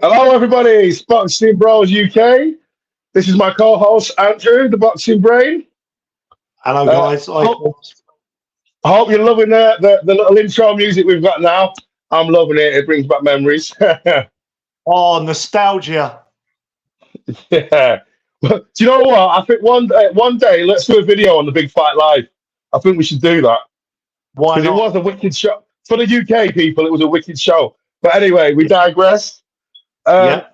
Hello, everybody. It's Boxing Bros UK. This is my co-host Andrew, the Boxing Brain. Hello, guys. I hope you're loving the little intro music we've got now. I'm loving it. It brings back memories. Oh, nostalgia. Yeah. Do you know what? I think one day let's do a video on the Big Fight Live. I think we should do that. Why not? It was a wicked show for the UK people. It was a wicked show. But anyway, we digress.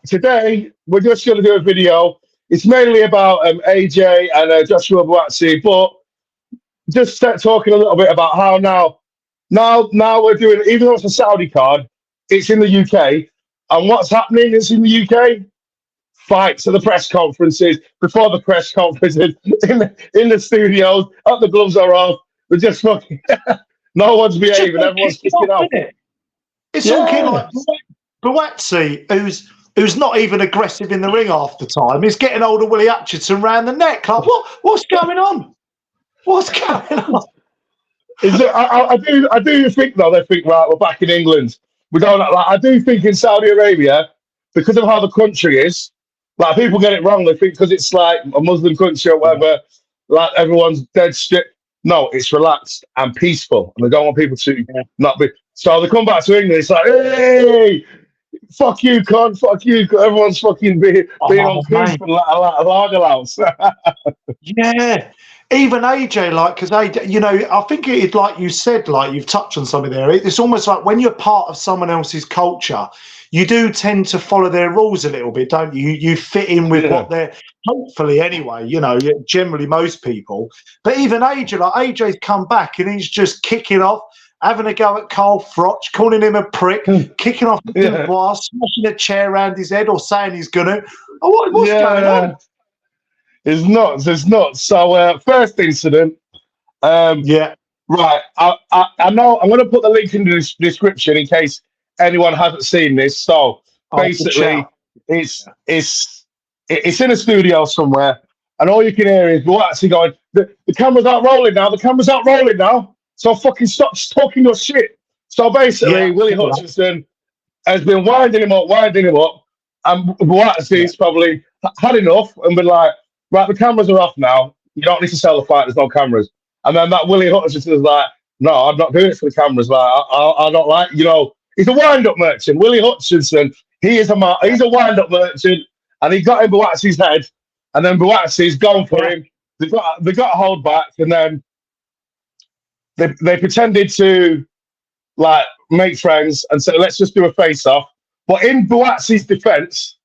Today we're just going to do a video. It's mainly about AJ and Joshua Buatsi, but just start talking a little bit about how now we're doing, even though it's a Saudi card, it's in the UK, and what's happening is in the UK. Fights at the press conferences, before the press conferences, in the studios, up the gloves are off. We're just fucking. No one's behaving. Everyone's kicking off. It's talking like Buatsi, who's not even aggressive in the ring half the time. He's getting older Willie Hutchinson round the neck. Like, what's going on? What's going on? I do think though, they think, right, we're back in England. We don't like. I do think in Saudi Arabia, because of how the country is, like people get it wrong. They think because it's like a Muslim country or whatever, like everyone's dead shit. No, it's relaxed and peaceful, and they don't want people to not be. So they come back to England. It's like, hey, fuck you, cunt, fuck you. Everyone's fucking being on peaceful like a lager house. Yeah. Even AJ, like, because AJ, you know, I think it, like you said, like you've touched on something there. It's almost like when you're part of someone else's culture, you do tend to follow their rules a little bit, don't you? You fit in with what they're, hopefully anyway, you know, generally most people. But even AJ, like AJ's come back and he's just kicking off, having a go at Carl Froch, calling him a prick, kicking off the Dubois, smashing a chair around his head or saying he's going to. Oh, what's going on? It's nuts. So first incident. Right. I know. I'm going to put the link in the description in case anyone hasn't seen this. So basically, it's in a studio somewhere, and all you can hear is Buatsi going, "The cameras aren't rolling now. The cameras aren't rolling now. So fucking stop talking your shit." So basically, Willie Hutchinson has been winding him up, and Buatsi's probably had enough and been like, right, the cameras are off now. You don't need to sell the fight. There's no cameras. And then that Willie Hutchinson is like, no, I'm not doing it for the cameras. Like, I don't like, you know, he's a wind-up merchant. Willie Hutchinson, he's a wind-up merchant, and he got in Buatsi's head, and then Buatsi's gone for him. They got a hold back, and then they pretended to like make friends and say, let's just do a face-off. But in Buatsi's defense,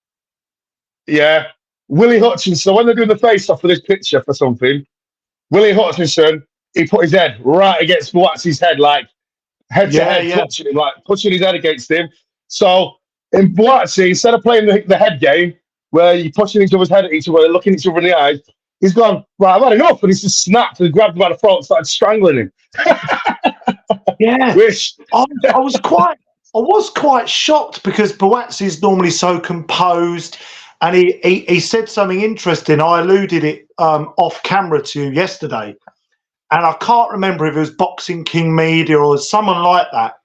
Willie Hutchinson, when they're doing the face-off for this picture for something, Willie Hutchinson, he put his head right against Buatsi's head, like head to head, touching him, like pushing his head against him. So in Buatsi, instead of playing the head game, where you're pushing each other's head at each other, looking each other in the eyes, he's gone, right, I've had enough. And he's just snapped and grabbed him by the throat and started strangling him. I was quite shocked because Buatsi's normally so composed. And he said something interesting. I alluded it off camera to you yesterday. And I can't remember if it was Boxing King Media or someone like that.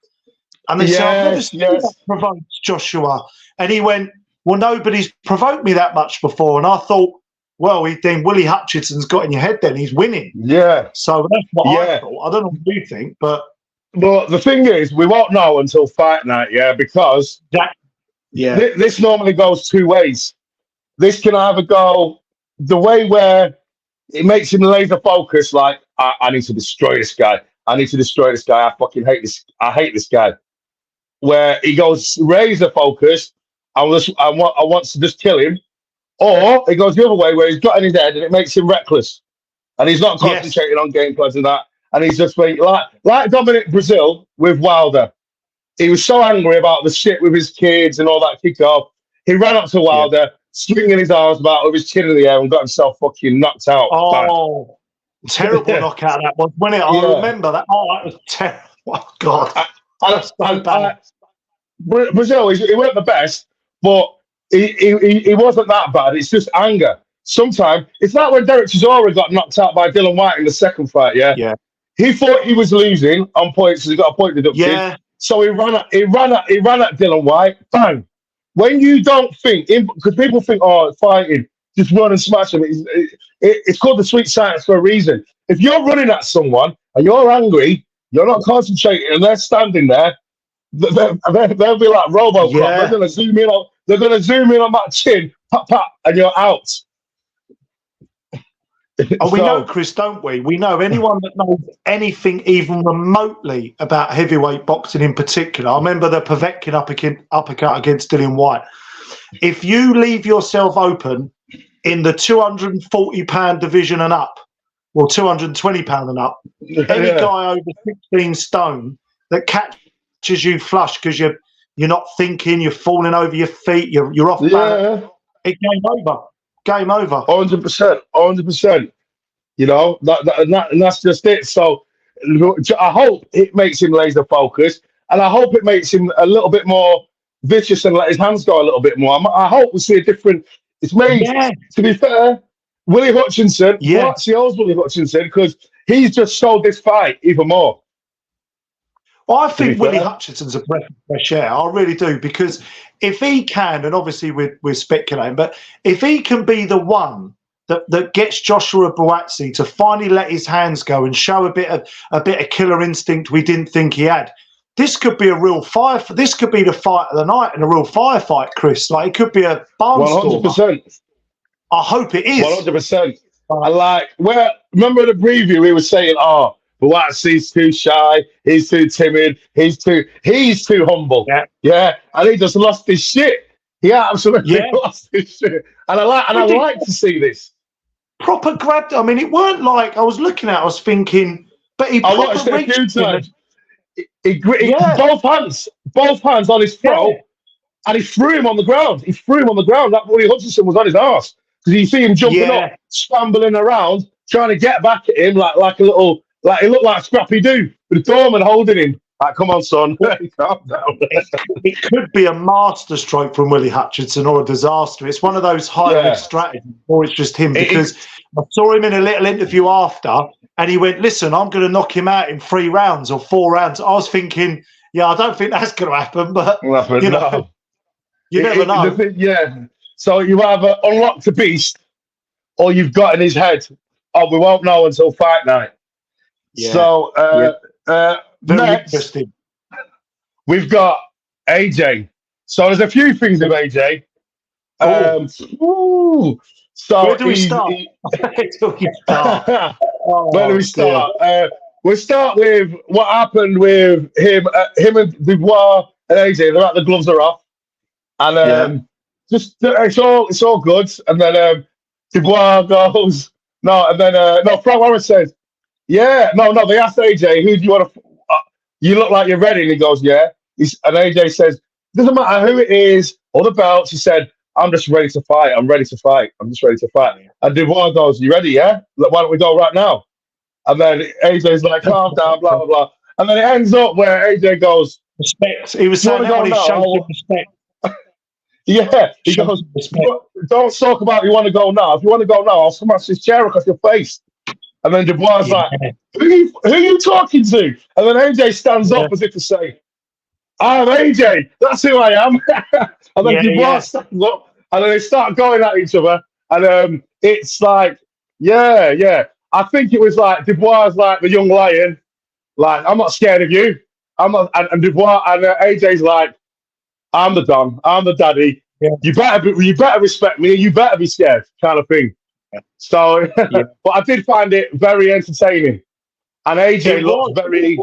And they said, I've never seen that provoked Joshua. And he went, well, nobody's provoked me that much before. And I thought, well, then Willie Hutchinson's got in your head then. He's winning. Yeah. So that's what I thought. I don't know what you think, but... Well, the thing is, we won't know until fight night, because this normally goes two ways. This can either go the way where it makes him laser focused, like I need to destroy this guy. I fucking hate this. I hate this guy. Where he goes razor focused, I want to just kill him, or it goes the other way where he's got in his head and it makes him reckless, and he's not concentrating on game plans and that, and he's just like Dominic Brazil with Wilder. He was so angry about the shit with his kids and all that kickoff. He ran up to Wilder. Swinging his arms about with his chin in the air and got himself fucking knocked out. Oh, terrible knockout that was, wasn't it? I remember that. Oh, that was terrible. Oh, God. That's so bad. Brazil, he weren't the best, but he wasn't that bad. It's just anger. Sometimes, it's like when Derek Chisora got knocked out by Dylan White in the second fight, He thought he was losing on points because he got a point deducted. So he ran at Dylan White, bang. when you don't think, because people think, oh, fighting, just run and smash them. It's called the sweet science for a reason. If you're running at someone and you're angry, you're not concentrating, and they're standing there, they'll be like RoboCop. Yeah. They're gonna zoom in on. They're gonna zoom in on that chin, pop, pop, and you're out. And we know, Chris, don't we? We know anyone that knows anything even remotely about heavyweight boxing in particular. I remember the Povetkin uppercut against Dillian White. If you leave yourself open in the 240-pound division and up, or 220-pound and up, any guy over 16 stone that catches you flush because you're not thinking, you're falling over your feet, you're off balance, it's game over. Game over. 100%. 100%. You know, and that's just it. So I hope it makes him laser focused, and I hope it makes him a little bit more vicious and let his hands go a little bit more. I hope we see a different. It's made, to be fair, Willie Hutchinson, BUATSI owes Willie Hutchinson because he's just sold this fight even more. Well, I think Willie Hutchinson's a breath of fresh air. I really do, because if he can, and obviously we're speculating, but if he can be the one that gets Joshua BUATSI to finally let his hands go and show a bit of killer instinct we didn't think he had, this could be a real fire. This could be the fight of the night and a real firefight, Chris. Like, it could be a barnstormer. 100%. I hope it is. 100%. Remember the preview we were saying, oh, BUATSI's too shy, he's too timid, he's too humble. Yeah. And he just lost his shit. He absolutely lost his shit. And I like to see this. Proper grabbed. I mean, it weren't like I was looking at. I was thinking, but he. I watched it a few times. He both hands on his throat, and he threw him on the ground. That Willie Hutchinson was on his arse because you see him jumping up, scrambling around, trying to get back at him like a little, like it looked like Scrappy Doo with Dorman holding him. Like, come on, son, calm down. It could be a masterstroke from Willie Hutchinson or a disaster. It's one of those high-risk strategies, or it's just him. Because I saw him in a little interview after, and he went, "Listen, I'm going to knock him out in 3 rounds or 4 rounds." I was thinking, I don't think that's going to happen, but you never know. So you either unlock the beast, or you've got in his head. Oh, we won't know until fight night. So. Very interesting. We've got AJ. So there's a few things with AJ. So where do we start? Where do we start? We'll start with what happened with him and Dubois and AJ. They're at the gloves are off, and just it's all good. And then Dubois goes Frank Warren says, they asked AJ, who do you want to? You look like you're ready. And he goes, yeah. And AJ says, doesn't matter who it is or the belts. He said, I'm just ready to fight. I'm just ready to fight. And Dubois goes, you ready, yeah? Why don't we go right now? And then AJ's like, calm down, blah, blah, blah. And then it ends up where AJ goes, respect. He was saying that when he's showing respect. He goes, don't talk about you want to go now. If you want to go now, I'll smash this chair across your face. And then Dubois is like, who are you talking to? And then AJ stands up as if to say, I'm AJ. That's who I am. And then Dubois stands up, and then they start going at each other. And it's like, I think it was like Dubois is like the young lion. Like, I'm not scared of you. I'm not. And Dubois and AJ's like, I'm the Don. I'm the daddy. Yeah. You better respect me. You better be scared, kind of thing. So, but I did find it very entertaining, and AJ looked very.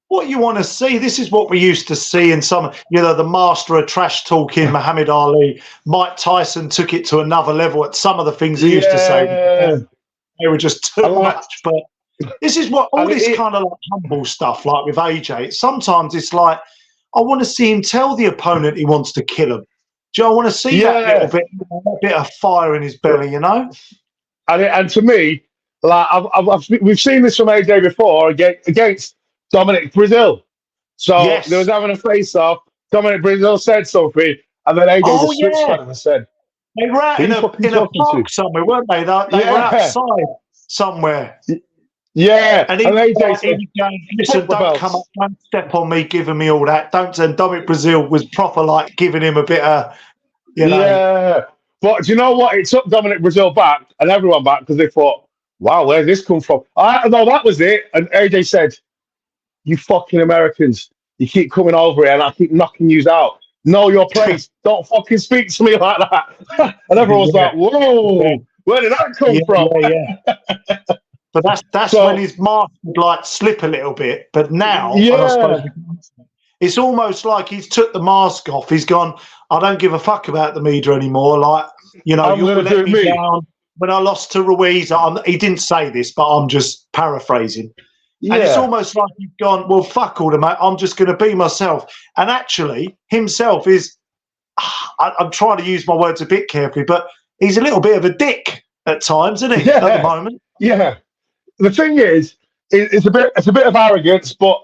What you want to see? This is what we used to see in some, the master of trash talking, Muhammad Ali. Mike Tyson took it to another level at some of the things he used to say. They were just too much. But this is what all this kind of like humble stuff, like with AJ. Sometimes it's like I want to see him tell the opponent he wants to kill him. Do you know, I want to see that little bit of fire in his belly, And to me, like we've seen this from AJ before against Dominic Brazil. So there was having a face-off. Dominic Brazil said something, and then AJ just switched on and said, "They were out in a park somewhere, weren't they? They were outside somewhere." Yeah, And and AJ he said, was going, listen, "Fuck the don't come up, belts." don't step on me giving me all that. Don't. And Dominic Brazil was proper like giving him a bit of, you know. Yeah, but do you know what? It took Dominic Brazil back and everyone back because they thought, "Wow, where's this come from?" I know that was it. And AJ said, "You fucking Americans, you keep coming over here, and I keep knocking you out. Know your place. Don't fucking speak to me like that." And everyone was Yeah, like, "Whoa, where did that come from?" yeah. But that's when So his mask would like slip a little bit. But now, and I suppose yeah, it's almost like he's took the mask off. He's gone, I don't give a fuck about the media anymore. Like, you know, I'm you gonna let do me me. down. When I lost to Ruiz, he didn't say this, but I'm just paraphrasing. And it's Yeah, almost like he's gone, well, fuck all the mate. I'm just going to be myself. And actually, himself is, I'm trying to use my words a bit carefully, but he's a little bit of a dick at times, isn't he, at the yeah, moment? yeah. The thing is, it's a bit of arrogance, but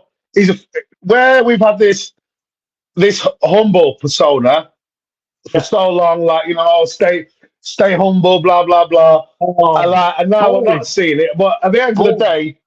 where we've had this humble persona for so long, like, you know, oh, stay humble, blah blah blah. And now I'm not Boring. seeing it. But at the end of the Boring. day,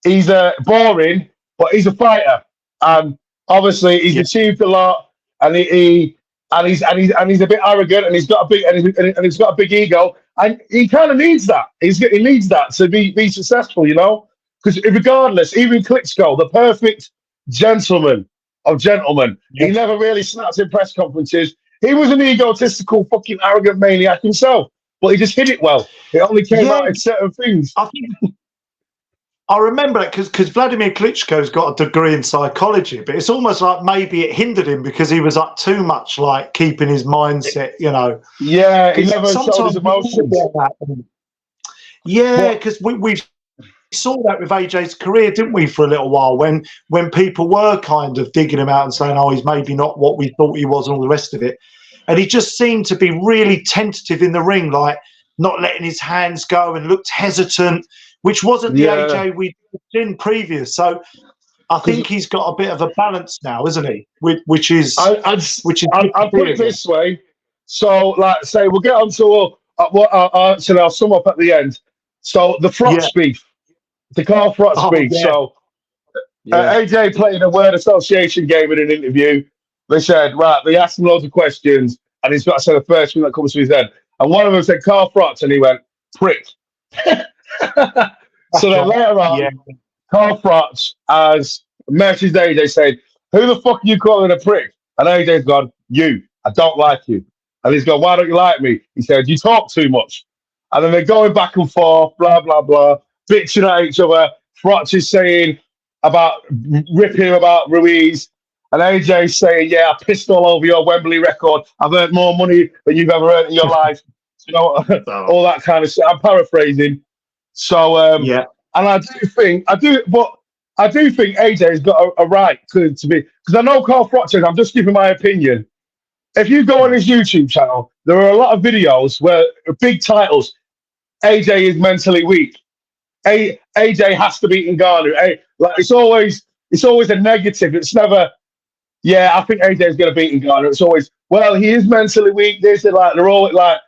he's boring, but he's a fighter, and obviously he's Yeah. achieved a lot, and he's a bit arrogant, and he's got a big and he's got a big ego, and he kind of needs that. He needs that to be successful, you know. Because regardless, even Klitschko, the perfect gentleman of gentlemen, Yeah. he never really snapped in press conferences. He was an egotistical, fucking arrogant maniac himself, but he just hid it well. It only came out in certain things. I think I remember it because Vladimir Klitschko's got a degree in psychology, but it's almost like maybe it hindered him because he was like too much like keeping his mindset, you know. Yeah, he never showed his Sometimes emotions. yeah, because we saw that with AJ's career, didn't we, for a little while when people were kind of digging him out and saying, oh, he's maybe not what we thought he was and all the rest of it. And he just seemed to be really tentative in the ring, like not letting his hands go and looked hesitant, which wasn't the AJ we'd seen previous. So I think he's got a bit of a balance now, isn't he? Which is I'll put it this way. So, like, say we'll get on to I'll sum up at the end. So the Froch beef, the Carl Froch beef. Yeah. So AJ played a word association game in an interview. They said, right, they asked him loads of questions, and he's got to say the first thing that comes to his head. And one of them said Carl Froch, and he went prick. So then later on, Carl Froch has messaged AJ saying, who the fuck are you calling a prick? And AJ's gone, you. I don't like you. And he's gone, why don't you like me? He said, you talk too much. And then they're going back and forth, blah, blah, blah, bitching at each other. Froch is saying about ripping about Ruiz. And AJ's saying, yeah, I pissed all over your Wembley record. I've earned more money than you've ever earned in your life. You know, all that kind of shit. I'm paraphrasing. So, and I do think AJ's got a right to be, because I know Carl Froch says, I'm just giving my opinion. If you go on his YouTube channel, there are a lot of videos where big titles, AJ is mentally weak. AJ has to beat Ngannou. Like it's always a negative. It's never, yeah, I think AJ is going to beat Ngannou. It's always, well, he is mentally weak. This and like they're all like,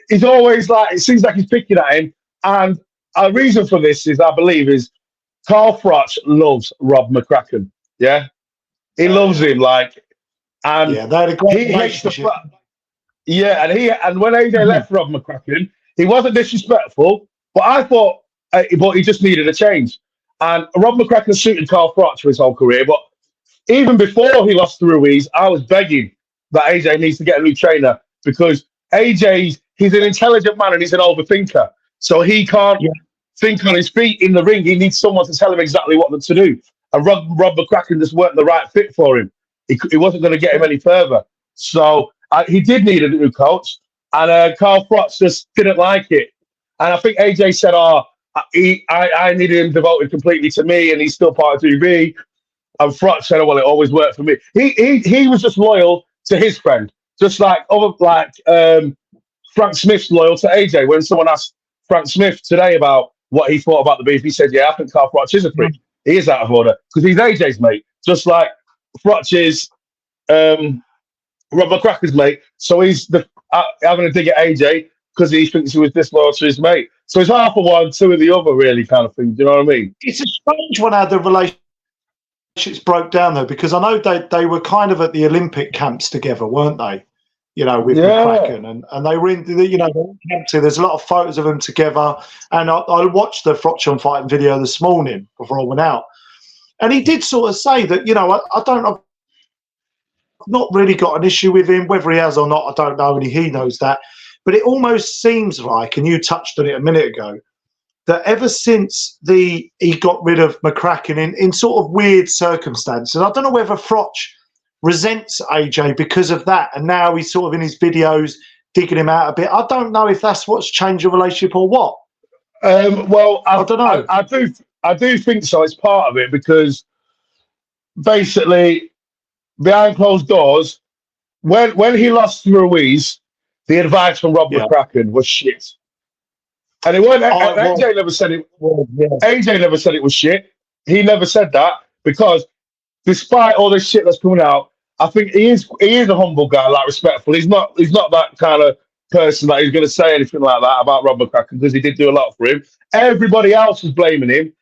he's always like, it seems like he's picking at him. And a reason for this is, I believe, is Carl Froch loves Rob McCracken. Yeah, he loves him like, and they had a great he hates the fact. Yeah, and when AJ left Rob McCracken, he wasn't disrespectful, but I thought, but he just needed a change. And Rob McCracken suited Carl Froch for his whole career, but even before he lost to Ruiz, I was begging that AJ needs to get a new trainer because he's an intelligent man and he's an overthinker. So he can't think on his feet in the ring. He needs someone to tell him exactly what to do. And Rob McCracken just weren't the right fit for him. He wasn't going to get him any further. So he did need a new coach. And Carl Froch just didn't like it. And I think AJ said, I needed him devoted completely to me and he's still part of TV. And Froch said, well, it always worked for me. He was just loyal to his friend. Just like Frank Smith's loyal to AJ. When someone asked Frank Smith today about what he thought about the beef, he said, yeah, I think Carl Froch is a prick. He is out of order because he's AJ's mate, just like Froch is Rob McCracken's mate. So he's having a dig at AJ. because he thinks he was disloyal to his mate. So it's half of one, two of the other, really, kind of thing. Do you know what I mean? It's a strange one how the relationships broke down, though, because I know they were kind of at the Olympic camps together, weren't they? You know, with McCracken, and they were in the, you know, there's a lot of photos of them together. And I watched the Froch fighting video this morning before I went out, and he did sort of say that, you know, I don't know, I've not really got an issue with him, whether he has or not, I don't know, and he knows that. But it almost seems like, and you touched on it a minute ago, that ever since he got rid of McCracken in sort of weird circumstances, I don't know whether Froch resents AJ because of that, and now he's sort of in his videos digging him out a bit. I don't know if that's what's changed the relationship or what. Well, I don't know. I do think so. It's part of it, because basically behind closed doors, when he lost to Ruiz, the advice from Rob McCracken was shit. And it wasn't. AJ never said it. AJ never said it was shit. He never said that, because despite all this shit that's coming out, I think he is a humble guy, like respectful. He's not that kind of person that he's going to say anything like that about Rob McCracken, because he did do a lot for him. Everybody else was blaming him,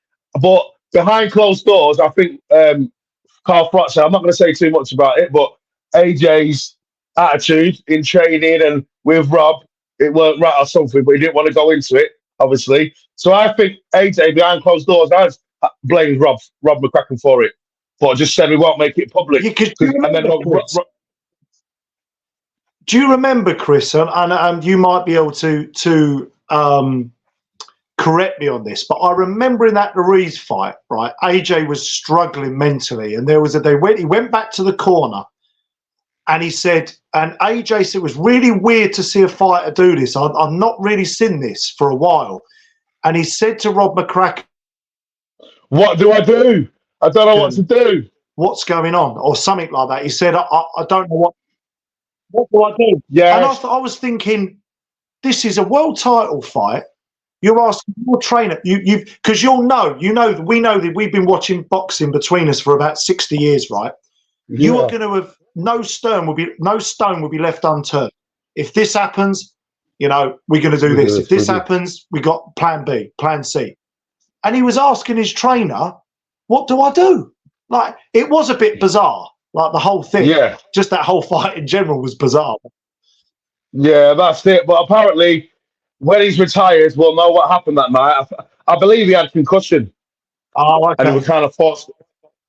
but behind closed doors, I think Carl Froch, I'm not going to say too much about it, but AJ's attitude in training and with Rob, it weren't right or something, but he didn't want to go into it, obviously. So I think AJ behind closed doors has blamed Rob McCracken for it, but just said we won't make it public. Do you remember, Chris? And you might be able to correct me on this, but I remember in that Ruiz fight, right? AJ was struggling mentally, and he went back to the corner, and he said, and AJ said it was really weird to see a fighter do this. I've not really seen this for a while, and he said to Rob McCracken, "What do I do? I don't know what to do. What's going on?" or something like that. He said, I don't know what do I do? Yeah. And I was thinking, this is a world title fight. You're asking your trainer, because we know that we've been watching boxing between us for about 60 years, right? Yeah. You are going to have no stone will be left unturned. If this happens, you know, we're going to do this. If this happens, we got plan B, plan C. And he was asking his trainer, what do I do? Like, it was a bit bizarre. Like, the whole thing. Yeah. Just that whole fight in general was bizarre. Yeah, that's it. But apparently, when he's retired, we'll know what happened that night. I believe he had concussion. Oh, okay. And he was kind of forced.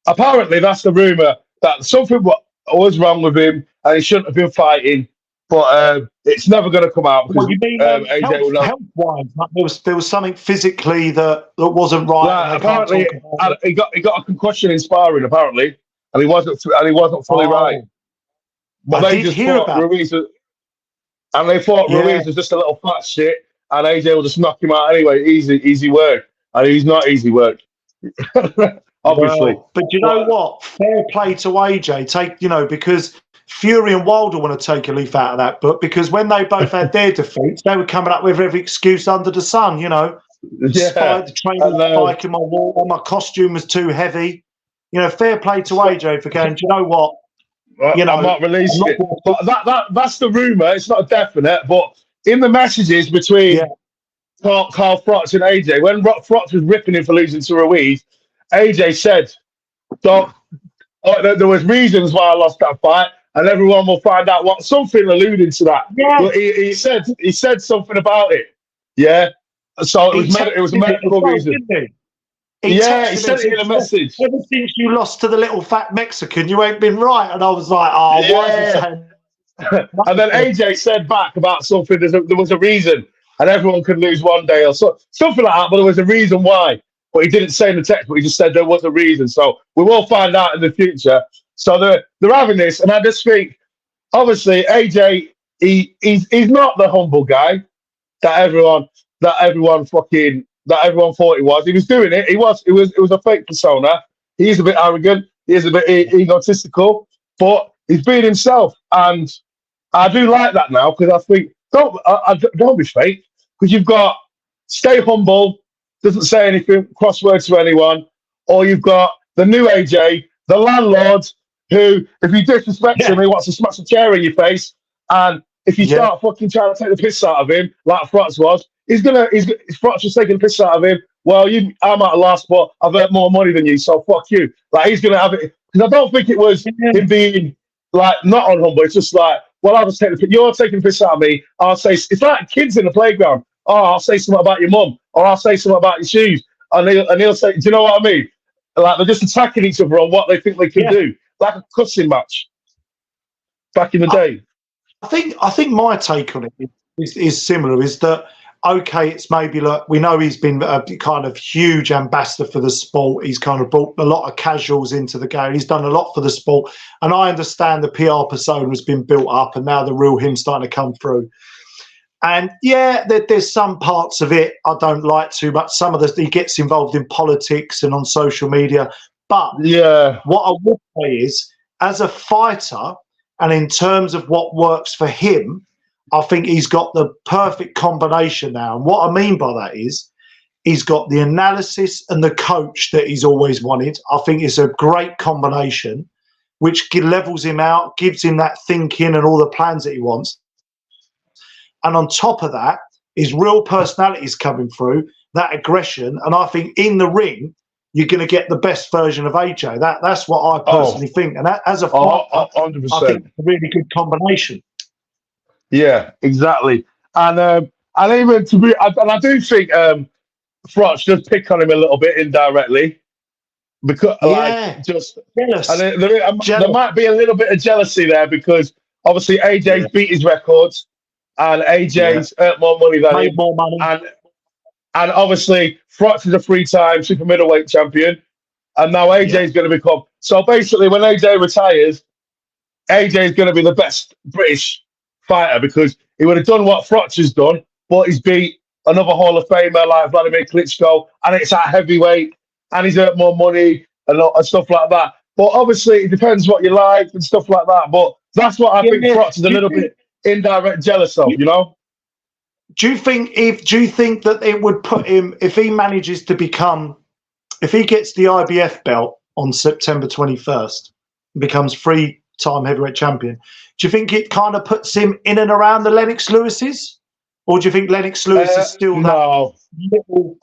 Apparently, that's the rumour, that something was wrong with him and he shouldn't have been fighting. But it's never going to come out, because you mean, AJ will know. Health-wise, there was something physically that wasn't right. Yeah, apparently, he got a concussion in sparring, apparently, and he wasn't fully right. But they just thought Ruiz, and they thought Ruiz was just a little fat shit, and AJ will just knock him out anyway. Easy work, and he's not easy work. Obviously. Well, but you know what? Fair play to AJ. Because Fury and Wilder want to take a leaf out of that book, because when they both had their defeats, they were coming up with every excuse under the sun. Despite the training spike in my wall, my costume was too heavy. Fair play to AJ for going, do you know what? I'm not releasing it. But that's the rumour. It's not definite. But in the messages between Carl Froch and AJ, when Froch was ripping him for losing to Ruiz, AJ said, there was reasons why I lost that fight, and everyone will find out what, something alluding to that. Yeah. But he said something about it. Yeah. So it was a medical reason. He said it in a message. Ever since you lost to the little fat Mexican, you ain't been right. And I was like, why is he saying? And then AJ said back about something. There was a reason, and everyone could lose one day or something like that. But there was a reason why. But he didn't say in the text, but he just said there was a reason. So we will find out in the future. So they're having this, and I just think, obviously, AJ, he's not the humble guy that everyone thought he was. He was doing it. It was a fake persona. He's a bit arrogant. He's a bit egotistical, but he's being himself, and I do like that now, because I think don't be fake, because you've got stay humble. Doesn't say anything, crosswords to anyone, or you've got the new AJ, the landlord, who, if you disrespect him, he wants to smash a chair in your face, and if you start fucking trying to take the piss out of him, like Froch was, Froch was taking the piss out of him. Well, I'm at a last, but I've earned more money than you, so fuck you. Like, he's gonna have it, because I don't think it was him being like not on humble. It's just like, well, I'll just take the piss. You're taking the piss out of me. I'll say, it's like kids in the playground. Oh, I'll say something about your mum, or I'll say something about your shoes, and he'll say, do you know what I mean? Like, they're just attacking each other on what they think they can do, like a cussing match back in the day. I think my take on it is similar. Is that okay? It's maybe like, we know he's been a kind of huge ambassador for the sport. He's kind of brought a lot of casuals into the game. He's done a lot for the sport, and I understand the PR persona has been built up, and now the real him starting to come through. And yeah, there's some parts of it I don't like too much. Some of he gets involved in politics and on social media. But what I would say is, as a fighter, and in terms of what works for him, I think he's got the perfect combination now. And what I mean by that is, he's got the analysis and the coach that he's always wanted. I think it's a great combination, which levels him out, gives him that thinking and all the plans that he wants. And on top of that, his real personality is coming through, that aggression. And I think in the ring, you're going to get the best version of AJ. That's what I personally think. And that, as a fighter, 100%. I think it's a really good combination. Yeah, exactly. And even to be, I do think Froch does pick on him a little bit indirectly, because like just jealous. And there might be a little bit of jealousy there, because obviously AJ's beat his records, and AJ's earned more money than him. More money. And obviously Froch is a 3-time super middleweight champion, and now AJ is going to become. So basically, when AJ retires, AJ is going to be the best British fighter, because he would have done what Froch has done, but he's beat another Hall of Famer like Vladimir Klitschko, and it's at heavyweight, and he's earned more money and stuff like that. But obviously, it depends what you like and stuff like that. But that's what I think Froch is a little bit indirect jealous of, you know. Do you think that it would put him, if he manages to become, if he gets the IBF belt on September 21st, and becomes 3-time heavyweight champion, do you think it kind of puts him in and around the Lennox Lewis's, or do you think Lennox Lewis is still no?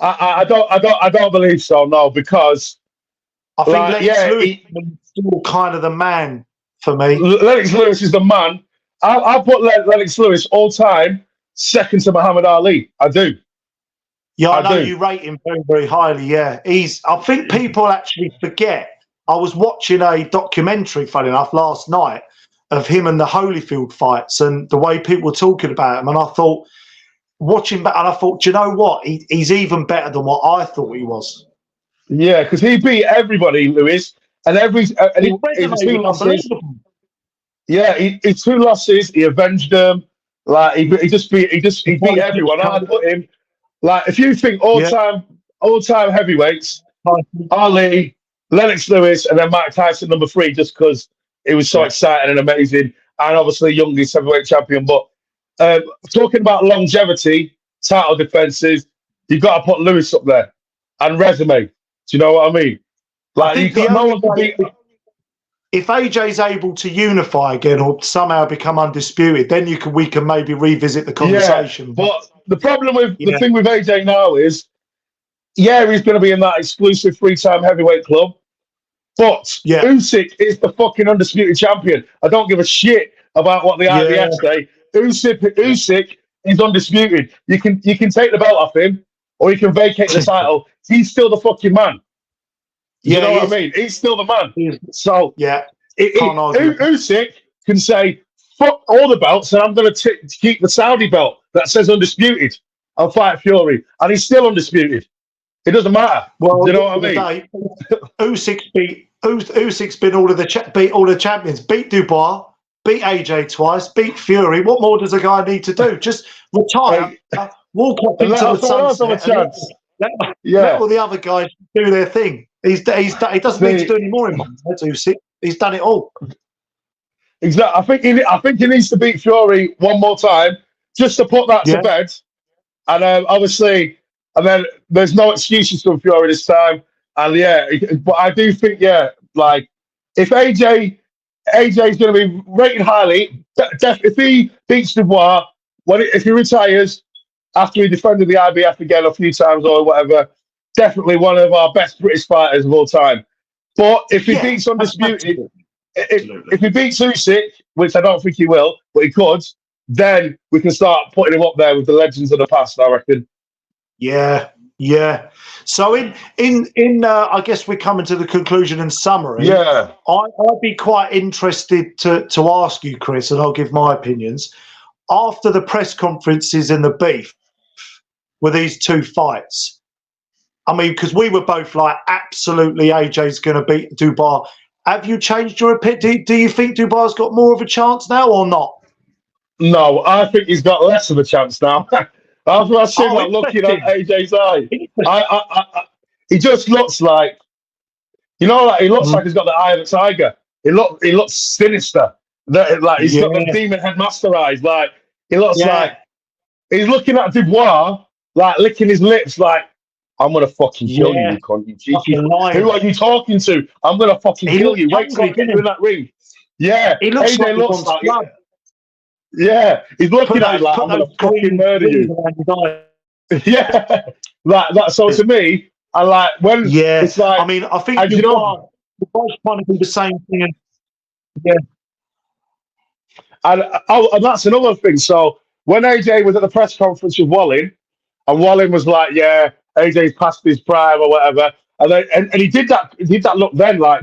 I don't believe so. No, because I think Lennox Lewis is still kind of the man for me. Lennox Lewis is the man. I put Lennox Lewis all time second to Muhammad Ali. I do. Yeah, I know you rate him very, very highly. Yeah, I think people actually forget. I was watching a documentary, funny enough, last night of him and the Holyfield fights, and the way people were talking about him. And I thought, watching back, and I thought, do you know what? He's even better than what I thought he was. Yeah, because he beat everybody, Lewis, and his 2 losses. Yeah, his 2 losses, he avenged them. Like he beat everyone. I put him, like, if you think all time heavyweights, Ali, Lennox Lewis, and then Mike Tyson number 3, just because it was so exciting and amazing, and obviously youngest heavyweight champion. But talking about longevity, title defenses, you've got to put Lewis up there, and resume. Do you know what I mean? Like, you got no one to beat. If AJ's able to unify again or somehow become undisputed, then we can maybe revisit the conversation. Yeah, but the problem with the thing with AJ now is, he's going to be in that exclusive 3-time heavyweight club, but Usyk is the fucking undisputed champion. I don't give a shit about what the IBF say. Usyk is undisputed. You can take the belt off him, or you can vacate the title. He's still the fucking man. You know what I mean? He's still the man. So Usyk can say, fuck all the belts, and I'm going to keep the Saudi belt that says undisputed and fight Fury, and he's still undisputed. It doesn't matter. Well, you know what I mean? Usyk's been beat all the champions. Beat Dubois, beat AJ twice, beat Fury. What more does a guy need to do? Just retire, walk up into the sunset, let all the other guys do their thing. He doesn't need to do any more in my head, Usyk. He's done it all. Exactly. I think he needs to beat Fury one more time just to put that to bed. And obviously, and then there's no excuses for Fury this time. And but I do think, like, if AJ AJ's going to be rated highly. If he beats Dubois, if he retires after he defended the IBF again a few times or whatever, definitely one of our best British fighters of all time. But if he beats Undisputed, if he beats Usyk, which I don't think he will, but he could, then we can start putting him up there with the legends of the past, I reckon. Yeah. So I guess we're coming to the conclusion and summary. Yeah. I'd be quite interested to ask you, Chris, and I'll give my opinions. After the press conferences and the beef with these two fights, I mean, because we were both like, absolutely, AJ's going to beat Dubois. Have you changed your opinion? Do you think Dubois got more of a chance now or not? No, I think he's got less of a chance now. After I see that looking at AJ's eye, he just looks like, he looks like he's got the eye of a tiger. He looks sinister. Like he's got the demon headmaster eyes. Like he looks like he's looking at Dubois, like licking his lips, like I'm gonna fucking kill you, you cunt, you cheeky. Who are you talking to? I'm gonna fucking kill you. Wait till I get you in that ring. Yeah, he looks AJ looks like. Yeah, he's looking at it like I'm gonna fucking murder you. Yeah, that. So to me, I like when it's like. I mean, I think Dubois trying to do the same thing. And that's another thing. So when AJ was at the press conference with Wallin, and Wallin was like, "Yeah, AJ's past his prime or whatever," and he did that. He did that look then like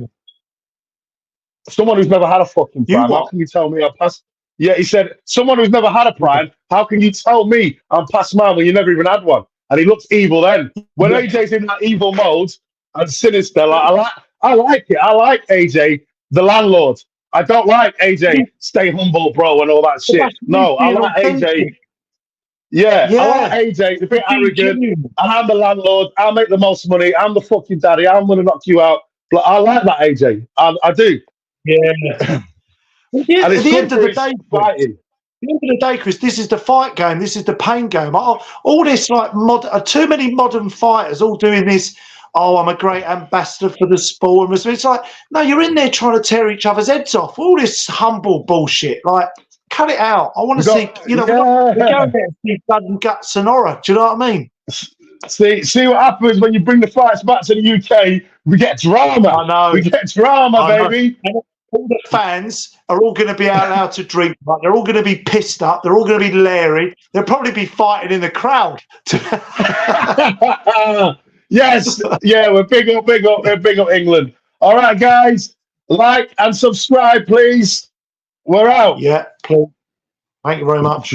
someone who's never had a fucking prime. How can you tell me I'm past? Yeah, he said, someone who's never had a prime, how can you tell me I'm past mine when you never even had one? And he looks evil then. When AJ's in that evil mode and sinister, like, I like it. I like AJ, the landlord. I don't like AJ, stay humble, bro, and all that shit. No, I like AJ. I like AJ. He's a bit arrogant. And I'm the landlord. I'll make the most money. I'm the fucking daddy. I'm going to knock you out. But I like that AJ. I do. Yeah. At the end of the day, Chris, this is the fight game. This is the pain game. All this like too many modern fighters all doing this. Oh, I'm a great ambassador for the sport. It's like, no, you're in there trying to tear each other's heads off. All this humble bullshit. Like, cut it out. I want to see. We're going there to see blood and guts and horror. Do you know what I mean? See what happens when you bring the fights back to the UK. We get drama. I know. We get drama, baby. All the fans are all going to be allowed to drink. Like, they're all going to be pissed up. They're all going to be leery. They'll probably be fighting in the crowd. Yes. Yeah, we're big up England. All right, guys. Like and subscribe, please. We're out. Yeah, please. Thank you very much.